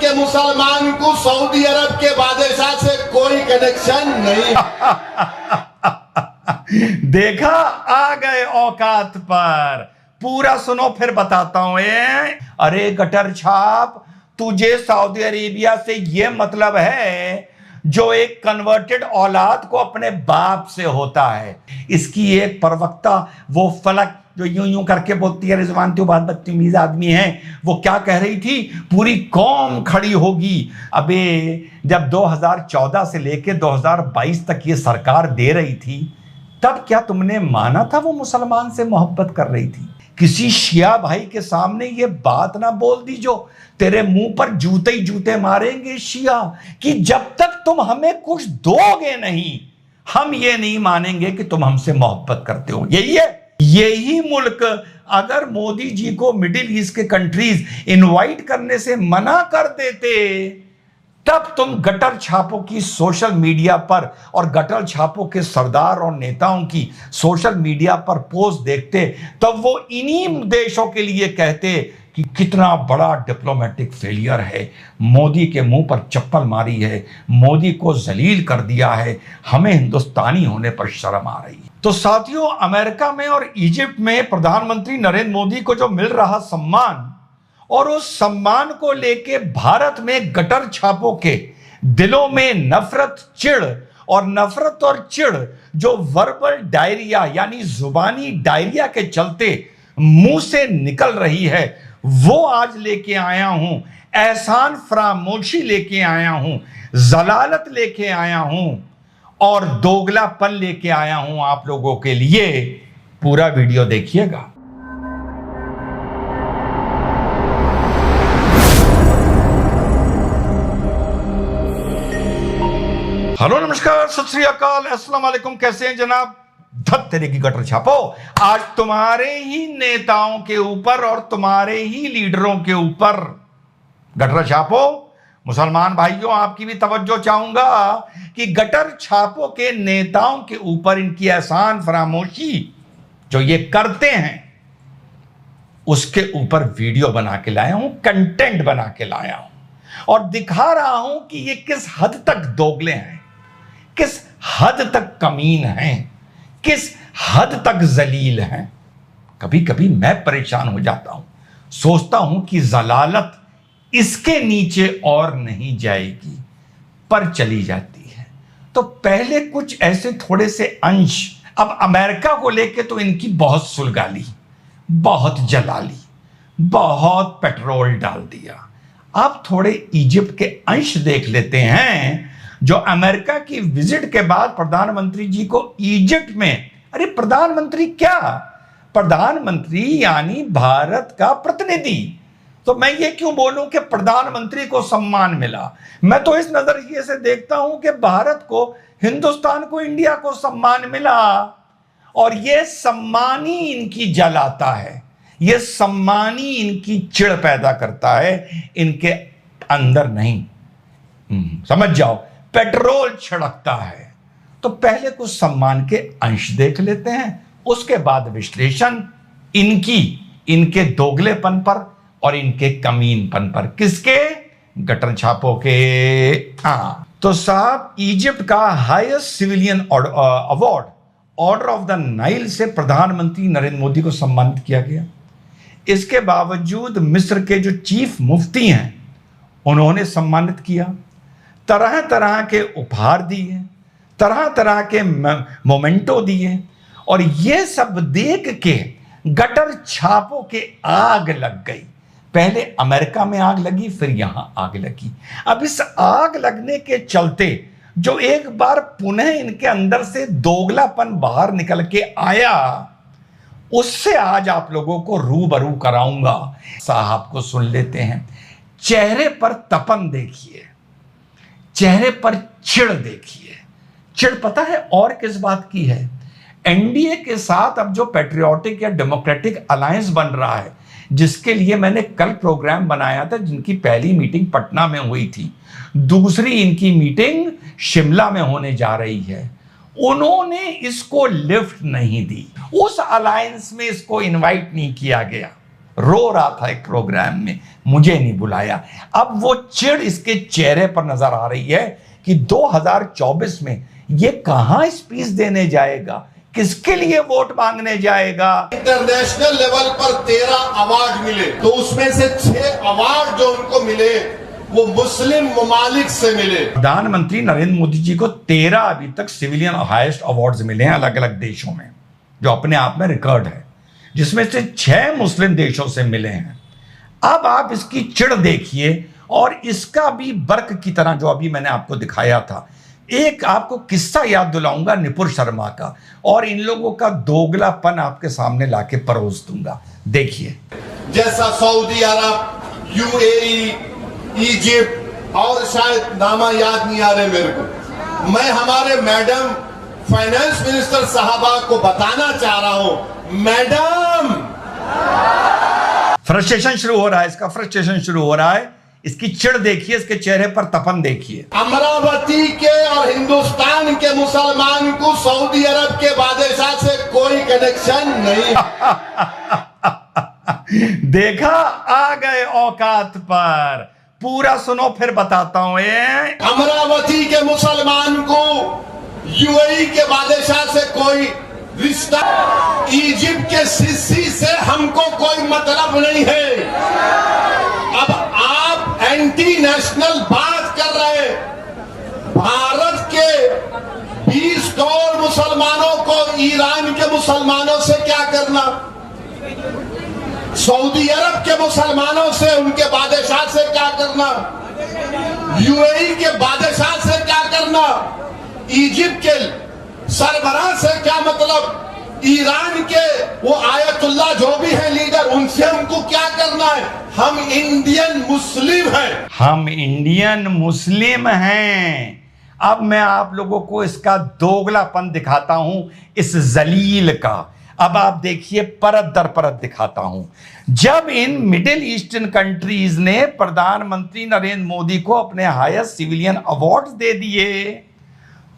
के मुसलमान को सऊदी अरब के बादशाह से कोई कनेक्शन नहीं। देखा, आ गए औकात पर। पूरा सुनो फिर बताता हूं। अरे गटर छाप, तुझे सऊदी अरेबिया से यह मतलब है जो एक कन्वर्टेड औलाद को अपने बाप से होता है। इसकी एक प्रवक्ता, वो फलक जो यूं यूं करके बोलती है, रिजवान तो बहुत बदतमीज आदमी है, वो क्या कह रही थी, पूरी कौम खड़ी होगी। अबे जब 2014 से लेके 2022 तक ये सरकार दे रही थी, तब क्या तुमने माना था वो मुसलमान से मोहब्बत कर रही थी? किसी शिया भाई के सामने ये बात ना बोल दी जो तेरे मुंह पर जूते ही जूते मारेंगे शिया, कि जब तक तुम हमें कुछ दोगे नहीं, हम ये नहीं मानेंगे कि तुम हमसे मोहब्बत करते हो। यही है। यही मुल्क अगर मोदी जी को मिडिल ईस्ट के कंट्रीज इनवाइट करने से मना कर देते, तब तुम गटर छापों की सोशल मीडिया पर और गटर छापों के सरदार और नेताओं की सोशल मीडिया पर पोस्ट देखते, तब वो इन्हीं देशों के लिए कहते कि कितना बड़ा डिप्लोमेटिक फेलियर है, मोदी के मुंह पर चप्पल मारी है, मोदी को जलील कर दिया है, हमें हिंदुस्तानी होने पर शर्म आ रही है। तो साथियों, अमेरिका में और इजिप्ट में प्रधानमंत्री नरेंद्र मोदी को जो मिल रहा सम्मान, और उस सम्मान को लेके भारत में गटर छापों के दिलों में नफरत, चिढ़, और नफरत और चिढ़ जो वर्बल डायरिया यानी जुबानी डायरिया के चलते मुंह से निकल रही है, वो आज लेके आया हूं। एहसान फरामोशी लेके आया हूं, जलालत लेके आया हूं, और दोगलापन लेके आया हूं आप लोगों के लिए। पूरा वीडियो देखिएगा। हेलो, नमस्कार, सत श्री अकाल, अस्सलाम वालेकुम। कैसे हैं जनाब? धत तेरे की गटर छापो, आज तुम्हारे ही नेताओं के ऊपर और तुम्हारे ही लीडरों के ऊपर गटर छापो। मुसलमान भाइयों, आपकी भी तवज्जो चाहूंगा कि गटर छापों के नेताओं के ऊपर इनकी एहसान फरामोशी जो ये करते हैं, उसके ऊपर वीडियो बना के लाया हूं, कंटेंट बना के लाया हूं, और दिखा रहा हूं कि ये किस हद तक दोगले हैं, किस हद तक कमीन हैं, किस हद तक जलील हैं। कभी कभी मैं परेशान हो जाता हूं, सोचता हूं कि जलालत इसके नीचे और नहीं जाएगी, पर चली जाती है। तो पहले कुछ ऐसे थोड़े से अंश, अब अमेरिका को लेके तो इनकी बहुत सुलगाली, बहुत जलाली, बहुत पेट्रोल डाल दिया। अब थोड़े इजिप्ट के अंश देख लेते हैं, जो अमेरिका की विजिट के बाद प्रधानमंत्री जी को इजिप्ट में, अरे प्रधानमंत्री क्या, प्रधानमंत्री यानी भारत का प्रतिनिधि। तो मैं ये क्यों बोलूं कि प्रधानमंत्री को सम्मान मिला? मैं तो इस नजरिए से देखता हूं कि भारत को, हिंदुस्तान को, इंडिया को सम्मान मिला, और यह सम्मान ही इनकी जलाता है, यह सम्मान ही इनकी चिढ़ पैदा करता है, इनके अंदर नहीं। समझ जाओ, पेट्रोल छिड़कता है। तो पहले कुछ सम्मान के अंश देख लेते हैं, उसके बाद विश्लेषण इनके दोगलेपन पर और इनके कमीनपन पर। किसके? गटर छापों के। तो साहब, इजिप्ट का highest civilian award order of the Nile से प्रधानमंत्री नरेंद्र मोदी को सम्मानित किया गया। इसके बावजूद मिस्र के जो चीफ मुफ्ती हैं, उन्होंने सम्मानित किया, तरह तरह के उपहार दिए, तरह तरह के मोमेंटो दिए, और ये सब देख के गटर छापों के आग लग गई। पहले अमेरिका में आग लगी, फिर यहां आग लगी। अब इस आग लगने के चलते जो एक बार पुनः इनके अंदर से दोगलापन बाहर निकल के आया, उससे आज आप लोगों को रूबरू कराऊंगा। साहब को सुन लेते हैं। चेहरे पर तपन देखिए, चेहरे पर चिढ़ देखिए। चिढ़ पता है और किस बात की है? एनडीए के साथ अब जो पैट्रियोटिक या डेमोक्रेटिक अलायंस बन रहा है, जिसके लिए मैंने कल प्रोग्राम बनाया था, जिनकी पहली मीटिंग पटना में हुई थी, दूसरी इनकी मीटिंग शिमला में होने जा रही है, उन्होंने इसको लिफ्ट नहीं दी, उस अलायंस में इसको इनवाइट नहीं किया गया। रो रहा था एक प्रोग्राम में, मुझे नहीं बुलाया। अब वो चिढ़ इसके चेहरे पर नजर आ रही है कि 2024 में ये कहां स्पीच देने जाएगा, किसके लिए वोट मांगने जाएगा। इंटरनेशनल लेवल पर 13 अवार्ड मिले, तो उसमें से 6 अवार्ड जो उनको मिले वो मुस्लिम ममालिक से मिले। प्रधानमंत्री नरेंद्र मोदी जी को 13 अभी तक सिविलियन हाईएस्ट अवार्ड्स मिले हैं अलग अलग देशों में, जो अपने आप में रिकॉर्ड है, जिसमें से 6 मुस्लिम देशों से मिले हैं। अब आप इसकी चिढ़ देखिए, और इसका भी बर्क की तरह जो अभी मैंने आपको दिखाया था। एक आपको किस्सा याद दिलाऊंगा नुपुर शर्मा का, और इन लोगों का दोगलापन आपके सामने लाके परोस दूंगा। देखिए, जैसा सऊदी अरब, यूएई, इजिप्ट और शायद नामा याद नहीं आ रहे मेरे को, मैं हमारे मैडम फाइनेंस मिनिस्टर साहबा को बताना चाह रहा हूं, मैडम फ्रस्ट्रेशन शुरू हो रहा है, इसका फ्रस्ट्रेशन शुरू हो रहा है। इसकी चिढ़ देखिए, इसके चेहरे पर तपन देखिए। अमरावती के और हिंदुस्तान के मुसलमान को सऊदी अरब के बादशाह से कोई कनेक्शन नहीं। देखा, आ गए औकात पर। पूरा सुनो फिर बताता हूं। अमरावती के मुसलमान को यूएई के बादशाह से कोई रिश्ता, इजिप्ट के सिसी से हमको कोई मतलब नहीं है। अब आप एंटी नेशनल बात कर रहे, भारत के 20 करोड़ मुसलमानों को ईरान के मुसलमानों से क्या करना, सऊदी अरब के मुसलमानों से, उनके बादशाह से क्या करना, यूएई के बादशाह से क्या करना, इजिप्ट के सरबराह से क्या मतलब, ईरान के वो आयतुल्लाह जो भी है लीडर, उनसे हमको क्या करना है। हम इंडियन मुस्लिम हैं। हम इंडियन मुस्लिम हैं। अब मैं आप लोगों को इसका दोगलापन दिखाता हूं, इस जलील का। अब आप देखिए, परत दर परत दिखाता हूं। जब इन मिडिल ईस्टर्न कंट्रीज ने प्रधानमंत्री नरेंद्र मोदी को अपने हाईएस्ट सिविलियन अवार्ड्स दे दिए,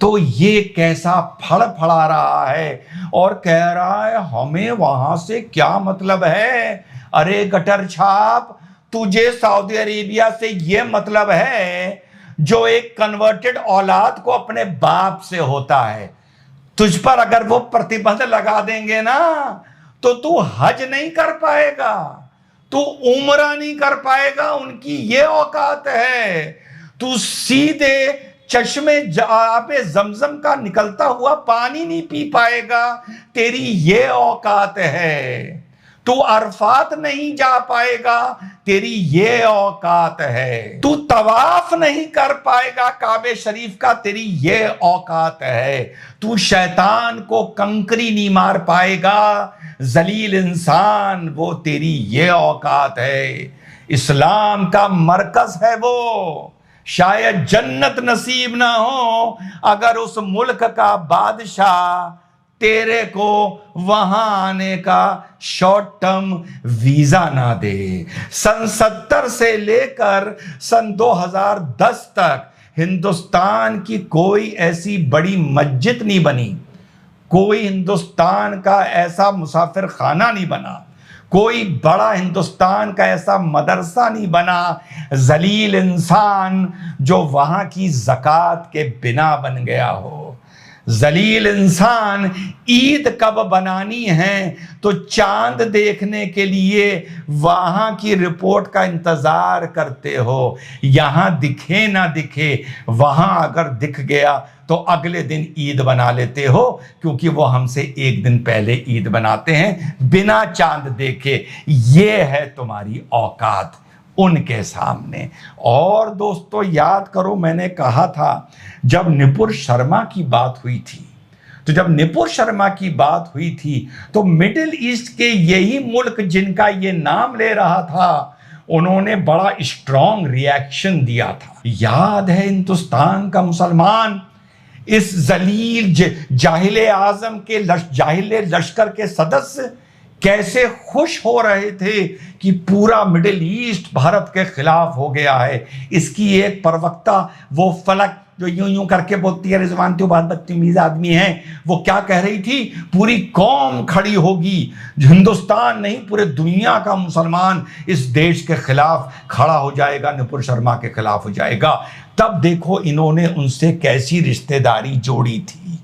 तो ये कैसा फड़फड़ा रहा है और कह रहा है हमें वहां से क्या मतलब है। अरे गटर छाप, तुझे सऊदी अरेबिया से ये मतलब है जो एक कन्वर्टेड औलाद को अपने बाप से होता है। तुझ पर अगर वो प्रतिबंध लगा देंगे ना, तो तू हज नहीं कर पाएगा, तू उम्रा नहीं कर पाएगा। उनकी ये औकात है। तू सीधे चश्मे आबे जमजम का निकलता हुआ पानी नहीं पी पाएगा। तेरी ये औकात है। तू अरफात नहीं जा पाएगा, तेरी ये औकात है। तू तवाफ नहीं कर पाएगा काबे शरीफ का, तेरी ये औकात है। तू शैतान को कंकरी नहीं मार पाएगा, जलील इंसान, वो तेरी ये औकात है। इस्लाम का मरकज है वो। शायद जन्नत नसीब ना हो अगर उस मुल्क का बादशाह तेरे को वहां आने का शॉर्ट टर्म वीजा ना दे। सन 70 से लेकर सन 2010 तक हिंदुस्तान की कोई ऐसी बड़ी मस्जिद नहीं बनी, कोई हिंदुस्तान का ऐसा मुसाफिर खाना नहीं बना, कोई बड़ा हिंदुस्तान का ऐसा मदरसा नहीं बना। जलील इंसान जो वहां की ज़कात के बिना बन गया हो। जलील इंसान, ईद कब बनानी है तो चांद देखने के लिए वहां की रिपोर्ट का इंतजार करते हो। यहां दिखे ना दिखे, वहां अगर दिख गया तो अगले दिन ईद बना लेते हो, क्योंकि वो हमसे एक दिन पहले ईद बनाते हैं बिना चांद देखे। ये है तुम्हारी औकात उनके सामने। और दोस्तों याद करो, मैंने कहा था जब नुपुर शर्मा की बात हुई थी, तो जब नुपुर शर्मा की बात हुई थी तो मिडिल ईस्ट के यही मुल्क जिनका ये नाम ले रहा था, उन्होंने बड़ा स्ट्रॉन्ग रिएक्शन दिया था। याद है हिंदुस्तान का मुसलमान इस जलील जाहिल आजम के जाहिल लश्कर के सदस्य कैसे खुश हो रहे थे कि पूरा मिडिल ईस्ट भारत के खिलाफ हो गया है। इसकी एक प्रवक्ता वो फलक जो यूं यूं करके बोलती है रिजवान तो बहुत बदतमीज आदमी है, वो क्या कह रही थी, पूरी कौम खड़ी होगी, हिंदुस्तान नहीं पूरे दुनिया का मुसलमान इस देश के खिलाफ खड़ा हो जाएगा, नुपुर शर्मा के खिलाफ हो जाएगा। तब देखो इन्होंने उनसे कैसी रिश्तेदारी जोड़ी थी,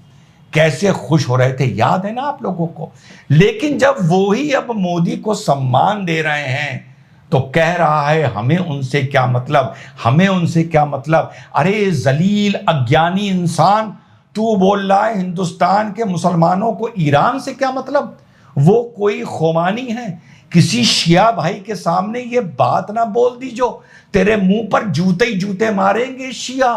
कैसे खुश हो रहे थे, याद है ना आप लोगों को। लेकिन जब वो ही अब मोदी को सम्मान दे रहे हैं तो कह रहा है हमें उनसे क्या मतलब, हमें उनसे क्या मतलब। अरे जलील अज्ञानी इंसान, तू बोल रहा है हिंदुस्तान के मुसलमानों को ईरान से क्या मतलब। वो कोई खोमानी है, किसी शिया भाई के सामने ये बात ना बोल दी जो तेरे मुंह पर जूते ही जूते मारेंगे शिया।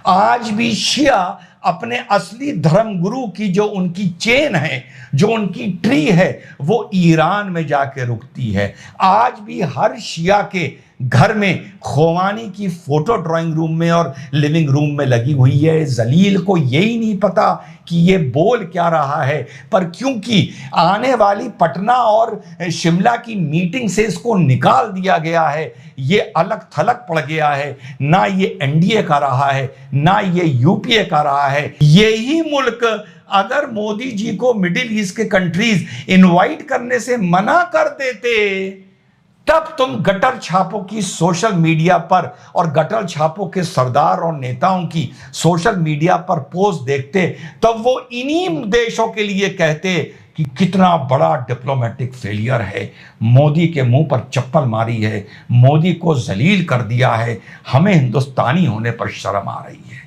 आज भी शिया अपने असली धर्मगुरु की जो उनकी चेन है, जो उनकी ट्री है, वो ईरान में जाके रुकती है। आज भी हर शिया के घर में खोमानी की फोटो ड्राइंग रूम में और लिविंग रूम में लगी हुई है। जलील को यही नहीं पता कि ये बोल क्या रहा है, पर क्योंकि आने वाली पटना और शिमला की मीटिंग से इसको निकाल दिया गया है, ये अलग थलग पड़ गया है। ना ये एनडीए का रहा है, ना ये यूपीए का रहा है। यही मुल्क अगर मोदी जी को मिडिल ईस्ट के कंट्रीज इनवाइट करने से मना कर देते, तब तुम गटर छापों की सोशल मीडिया पर और गटर छापों के सरदार और नेताओं की सोशल मीडिया पर पोस्ट देखते, तब वो इन्हीं देशों के लिए कहते कि कितना बड़ा डिप्लोमेटिक फेलियर है, मोदी के मुंह पर चप्पल मारी है, मोदी को जलील कर दिया है, हमें हिंदुस्तानी होने पर शर्म आ रही है।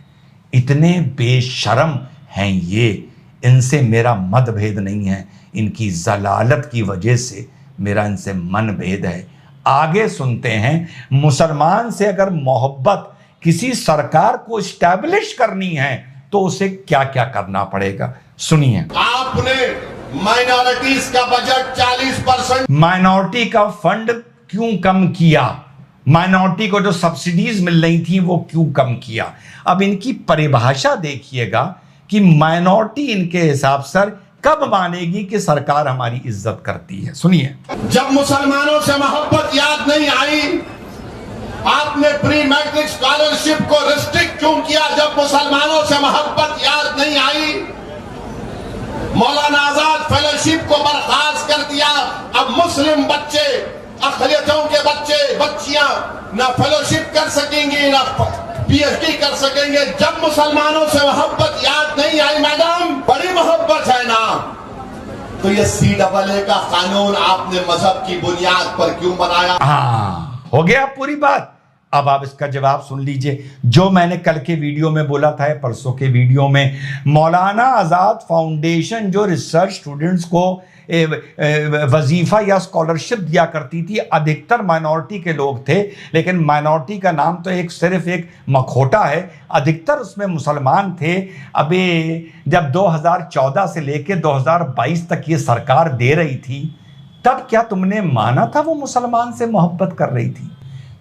इतने बेशर्म हैं ये, इनसे मेरा मतभेद नहीं है, इनकी जलालत की वजह से मेरा इनसे मन भेद है। आगे सुनते हैं, मुसलमान से अगर मोहब्बत किसी सरकार को स्टैब्लिश करनी है तो उसे क्या क्या करना पड़ेगा, सुनिए। आपने माइनॉरिटीज का बजट 40%, माइनॉरिटी का फंड क्यों कम किया, माइनॉरिटी को जो सब्सिडीज मिल रही थी वो क्यों कम किया। अब इनकी परिभाषा देखिएगा कि माइनॉरिटी इनके हिसाब से कब मानेगी कि सरकार हमारी इज्जत करती है, सुनिए। जब मुसलमानों से मोहब्बत याद नहीं आई, आपने प्री मैट्रिक स्कॉलरशिप को रिस्ट्रिक्ट क्यों किया। जब मुसलमानों से मोहब्बत याद नहीं आई, मौलाना आजाद फेलोशिप को बर्खास्त कर दिया। अब मुस्लिम बच्चे, अक़लियतों के बच्चे बच्चियां ना फेलोशिप कर सकेंगे ना पीएचडी कर सकेंगे। जब मुसलमानों से मोहब्बत याद नहीं आई, मैडम बड़ी मोहब्बत है ना, तो ये CAA का कानून आपने मजहब की बुनियाद पर क्यों बनाया। हाँ, हो गया पूरी बात। अब आप इसका जवाब सुन लीजिए। जो मैंने कल के वीडियो में बोला था, परसों के वीडियो में, मौलाना आजाद फाउंडेशन जो रिसर्च स्टूडेंट्स को वजीफा या स्कॉलरशिप दिया करती थी, अधिकतर माइनॉरिटी के लोग थे। लेकिन माइनॉरिटी का नाम तो सिर्फ एक मखौटा है, अधिकतर उसमें मुसलमान थे। अबे जब 2014 से लेकर 2022 तक ये सरकार दे रही थी, तब क्या तुमने माना था वो मुसलमान से मोहब्बत कर रही थी।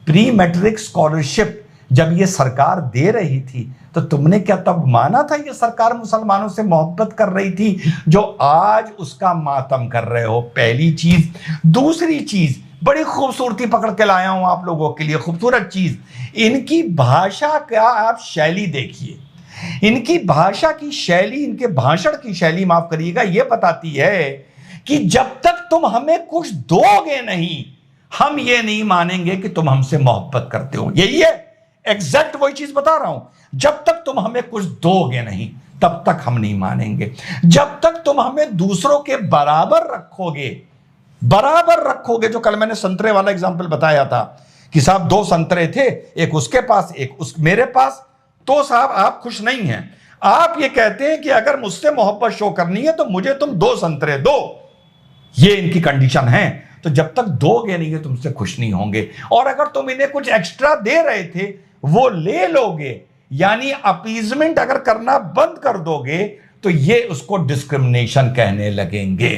प्री मैट्रिक स्कॉलरशिप जब ये सरकार दे रही थी तो तुमने क्या तब माना था ये सरकार मुसलमानों से मोहब्बत कर रही थी, जो आज उसका मातम कर रहे हो। पहली चीज। दूसरी चीज, बड़ी खूबसूरती पकड़ के लाया हूं आप लोगों के लिए, खूबसूरत चीज, इनकी भाषा का आप शैली देखिए। इनकी भाषा की शैली, इनके भाषण की शैली, माफ करिएगा, ये बताती है कि जब तक तुम हमें कुछ दोगे नहीं, हम ये नहीं मानेंगे कि तुम हमसे मोहब्बत करते हो। यही है, एग्जैक्ट वही चीज बता रहा हूं। जब तक तुम हमें कुछ दोगे नहीं, तब तक हम नहीं मानेंगे। जब तक तुम हमें दूसरों के बराबर रखोगे, जो कल मैंने संतरे वाला एग्जाम्पल बताया था कि साहब 2 संतरे थे, एक उसके पास एक मेरे पास, तो साहब आप खुश नहीं हैं। आप ये कहते हैं कि अगर मुझसे मोहब्बत शो करनी है तो मुझे तुम 2 संतरे दो, ये इनकी कंडीशन है। तो जब तक दोगे नहीं है तुमसे खुश नहीं होंगे। और अगर तुम इन्हें कुछ एक्स्ट्रा दे रहे थे वो ले लोगे, यानी अपीजमेंट अगर करना बंद कर दोगे, तो ये उसको डिस्क्रिमिनेशन कहने लगेंगे।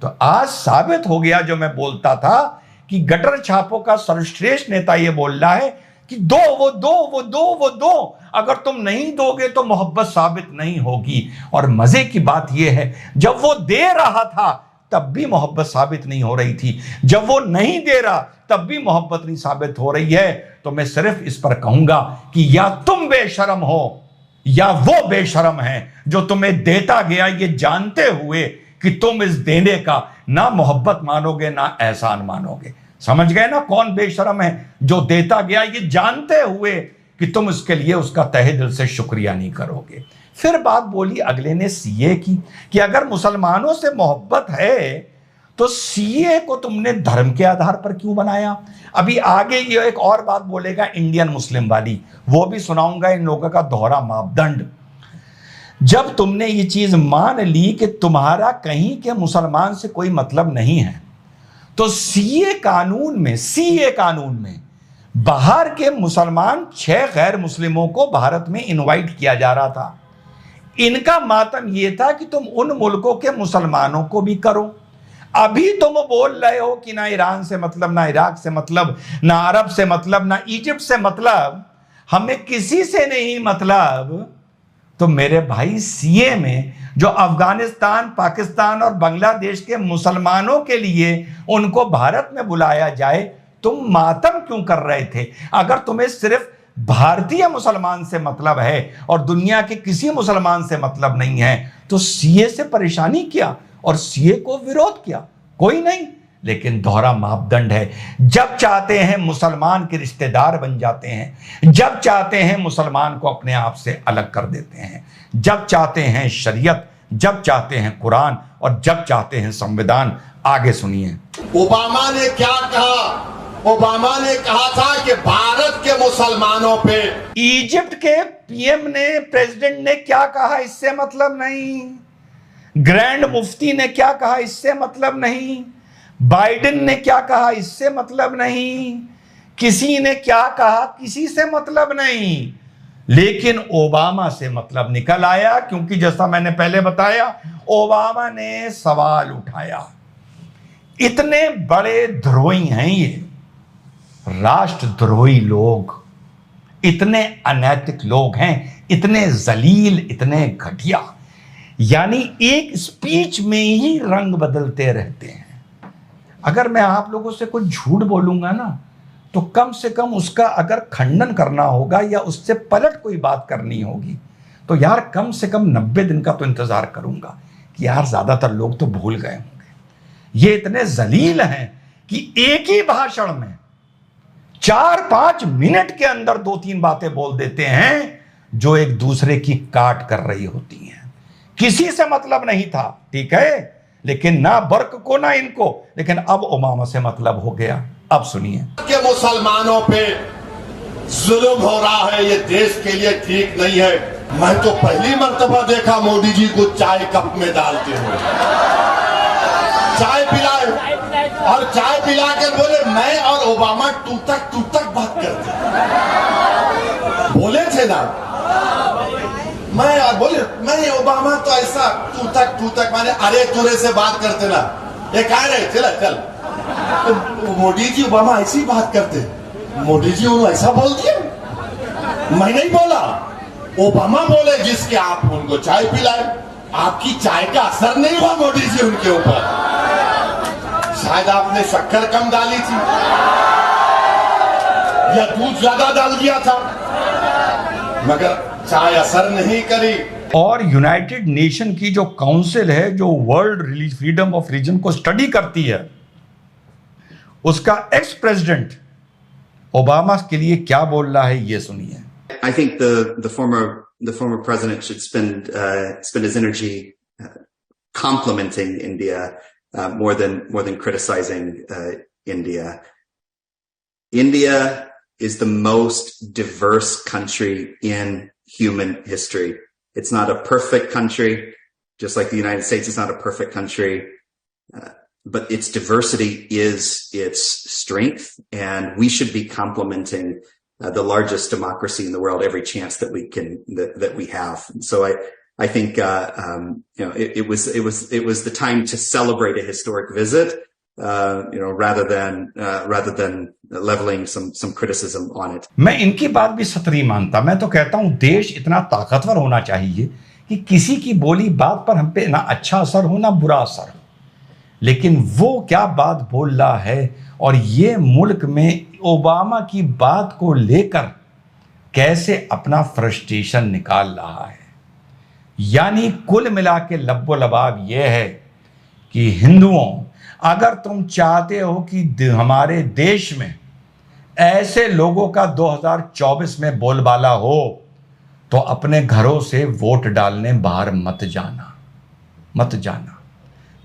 तो आज साबित हो गया जो मैं बोलता था कि गटर छापों का सर्वश्रेष्ठ नेता ये बोल रहा है कि वो दो, अगर तुम नहीं दोगे तो मोहब्बत साबित नहीं होगी। और मजे की बात यह है, जब वो दे रहा था तब भी मोहब्बत साबित नहीं हो रही थी, जब वो नहीं दे रहा तब भी मोहब्बत नहीं साबित हो रही है। तो मैं सिर्फ इस पर कहूंगा कि या तुम बेशरम हो या वो बेशरम है जो तुम्हें देता गया ये जानते हुए कि तुम इस देने का ना मोहब्बत मानोगे ना एहसान मानोगे? समझ गए ना कौन बेशरम है? जो देता गया ये जानते हुए कि तुम इसके लिए उसका तहे दिल से शुक्रिया नहीं करोगे। फिर बात बोली अगले ने सीए की कि अगर मुसलमानों से मोहब्बत है तो सीए को तुमने धर्म के आधार पर क्यों बनाया? अभी आगे ये एक और बात बोलेगा इंडियन मुस्लिम वाली, वो भी सुनाऊंगा इन लोगों का दोहरा मापदंड। जब तुमने ये चीज मान ली कि तुम्हारा कहीं के मुसलमान से कोई मतलब नहीं है, तो सीए कानून में बाहर के मुसलमान 6 गैर मुस्लिमों को भारत में इनवाइट किया जा रहा था। इनका मातम यह था कि तुम उन मुल्कों के मुसलमानों को भी करो। अभी तुम बोल रहे हो कि ना ईरान से मतलब, ना इराक से मतलब, ना अरब से मतलब, ना इजिप्ट से मतलब, हमें किसी से नहीं मतलब। तो मेरे भाई सीए में जो अफगानिस्तान, पाकिस्तान और बांग्लादेश के मुसलमानों के लिए उनको भारत में बुलाया जाए, तुम मातम क्यों कर रहे थे? अगर तुम्हें सिर्फ भारतीय मुसलमान से मतलब है और दुनिया के किसी मुसलमान से मतलब नहीं है, तो सीए से परेशानी क्या और सीए को विरोध किया? कोई नहीं। लेकिन दोहरा मापदंड है। जब चाहते हैं मुसलमान के रिश्तेदार बन जाते हैं, जब चाहते हैं मुसलमान को अपने आप से अलग कर देते हैं, जब चाहते हैं शरीयत, जब चाहते हैं कुरान और जब चाहते हैं संविधान। आगे सुनिए। ओबामा ने क्या कहा? ओबामा ने कहा था कि भारत के मुसलमानों पे। इजिप्ट के पीएम ने, प्रेसिडेंट ने क्या कहा? इससे मतलब नहीं। ग्रैंड मुफ्ती ने क्या कहा? इससे मतलब नहीं। बाइडेन ने क्या कहा? इससे मतलब नहीं। किसी ने क्या कहा? किसी से मतलब नहीं। लेकिन ओबामा से मतलब निकल आया, क्योंकि जैसा मैंने पहले बताया, ओबामा ने सवाल उठाया। इतने बड़े द्रोही हैं ये, राष्ट्रद्रोही लोग, इतने अनैतिक लोग हैं, इतने जलील, इतने घटिया, यानी एक स्पीच में ही रंग बदलते रहते हैं। अगर मैं आप लोगों से कुछ झूठ बोलूंगा ना, तो कम से कम उसका अगर खंडन करना होगा या उससे पलट कोई बात करनी होगी, तो यार कम से कम 90 दिन का तो इंतजार करूंगा कि यार ज्यादातर लोग तो भूल गए होंगे। ये इतने जलील हैं कि एक ही भाषण में 4-5 मिनट के अंदर 2-3 बातें बोल देते हैं जो एक दूसरे की काट कर रही होती हैं। किसी से मतलब नहीं था, ठीक है, लेकिन ना बर्क को ना इनको, लेकिन अब ओबामा से मतलब हो गया। अब सुनिए। के मुसलमानों पे जुल्म हो रहा है, ये देश के लिए ठीक नहीं है। मैं तो पहली मर्तबा देखा मोदी जी को चाय कप में डालते हुए। चाय पिलाए और चाय पिला के बोले मैं और ओबामा टूटक बात करते। बोले थे ना, मैं और बोले मैं ओबामा तो ऐसा टूटक माने अरे तुरे से बात करते ना, ये कह रहे चल तो मोदी जी ओबामा ऐसी बात करते। मोदी जी उन्होंने ऐसा बोल दिया, मैं नहीं बोला, ओबामा बोले जिसके आप उनको चाय पिलाए। आपकी चाय का असर नहीं हुआ मोदी जी उनके ऊपर, शायद आपने शक्कर कम डाली थी या दूध ज्यादा डाल दिया था, मगर चाय असर नहीं करी। और यूनाइटेड नेशन की जो काउंसिल है, जो वर्ल्ड फ्रीडम ऑफ रीजन को स्टडी करती है, उसका एक्स प्रेसिडेंट ओबामा के लिए क्या बोल रहा है, ये सुनिए। I think the former president should spend his energy complimenting India more than criticizing India. India is the most diverse country in human history. It's not a perfect country, just like the United States is not a perfect country, but its diversity is its strength, and we should be complimenting the largest democracy in the world every chance that we have. So I think it was the time to celebrate a historic visit, rather than leveling some criticism on it. मैं इनकी बात भी सतरी मानता। मैं तो कहता हूं देश इतना ताकतवर होना चाहिए कि किसी की बोली बात पर हम पे ना अच्छा असर हो ना बुरा असर हो, लेकिन वो क्या बात बोल रहा है। और ये मुल्क में ओबामा की बात को लेकर कैसे अपना फ्रस्ट्रेशन निकाल रहा है। यानी कुल मिला के लब्बो लबाब यह है कि हिंदुओं, अगर तुम चाहते हो कि हमारे देश में ऐसे लोगों का 2024 में बोलबाला हो, तो अपने घरों से वोट डालने बाहर मत जाना।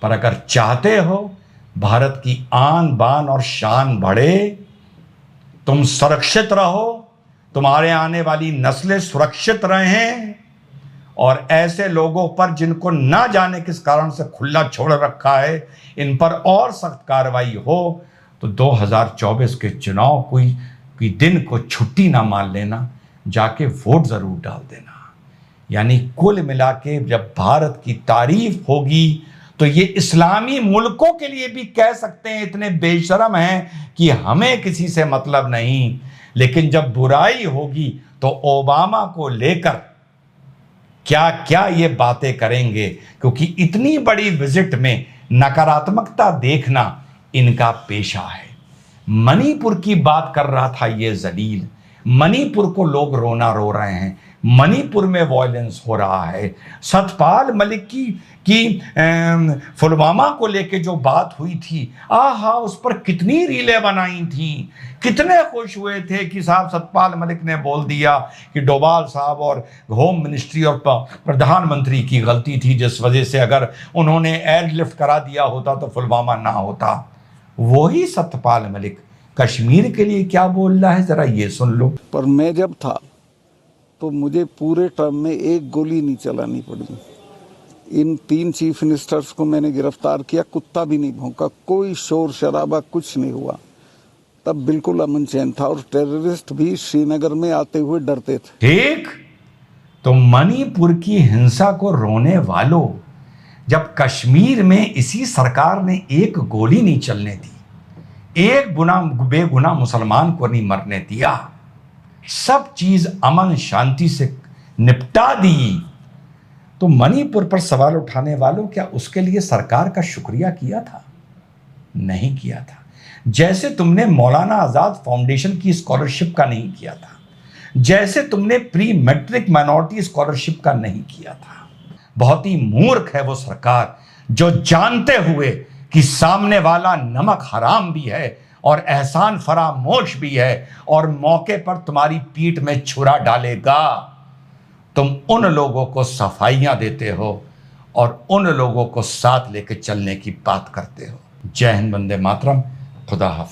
पर अगर चाहते हो भारत की आन बान और शान बढ़े, तुम सुरक्षित रहो, तुम्हारे आने वाली नस्लें सुरक्षित रहें, और ऐसे लोगों पर जिनको ना जाने किस कारण से खुला छोड़ रखा है, इन पर और सख्त कार्रवाई हो, तो 2024 के चुनाव कोई दिन को छुट्टी ना मान लेना, जाके वोट जरूर डाल देना। यानी कुल मिला के जब भारत की तारीफ होगी तो ये इस्लामी मुल्कों के लिए भी कह सकते हैं इतने बेशरम हैं कि हमें किसी से मतलब नहीं, लेकिन जब बुराई होगी तो ओबामा को लेकर क्या क्या ये बातें करेंगे, क्योंकि इतनी बड़ी विजिट में नकारात्मकता देखना इनका पेशा है। मणिपुर की बात कर रहा था ये जलील, मणिपुर को लोग रोना रो रहे हैं, मणिपुर में वायलेंस हो रहा है। सतपाल मलिक की पुलवामा को लेके जो बात हुई थी, आहा, उस पर कितनी रीलें बनाई थी, कितने खुश हुए थे कि साहब सतपाल मलिक ने बोल दिया कि डोभाल साहब और होम मिनिस्ट्री और प्रधानमंत्री की गलती थी, जिस वजह से अगर उन्होंने एयरलिफ्ट करा दिया होता तो पुलवामा ना होता। वही सतपाल मलिक कश्मीर के लिए क्या बोल रहा है, जरा ये सुन लो। पर मैं जब था तो मुझे पूरे टर्म में एक गोली नहीं चलानी पड़ी। इन 3 चीफ मिनिस्टर्स को मैंने गिरफ्तार किया, कुत्ता भी नहीं भौंका, कोई शोर शराबा कुछ नहीं हुआ। तब बिल्कुल अमन चैन था और टेररिस्ट भी श्रीनगर में आते हुए डरते थे। ठीक, तो मणिपुर की हिंसा को रोने वालों, जब कश्मीर में इसी सरकार ने एक गोली नहीं चलने दी, एक बेगुनाह मुसलमान को नहीं मरने दिया, सब चीज अमन शांति से निपटा दी, तो मणिपुर पर सवाल उठाने वालों, क्या उसके लिए सरकार का शुक्रिया किया था? नहीं किया था। जैसे तुमने मौलाना आजाद फाउंडेशन की स्कॉलरशिप का नहीं किया था, जैसे तुमने प्री मैट्रिक माइनॉरिटी स्कॉलरशिप का नहीं किया था। बहुत ही मूर्ख है वो सरकार जो जानते हुए कि सामने वाला नमक हराम भी है और एहसान फरामोश भी है और मौके पर तुम्हारी पीठ में छुरा डालेगा, तुम उन लोगों को सफाइयां देते हो और उन लोगों को साथ लेकर चलने की बात करते हो। जय हिंद, वंदे मातरम, खुदा हाफिज।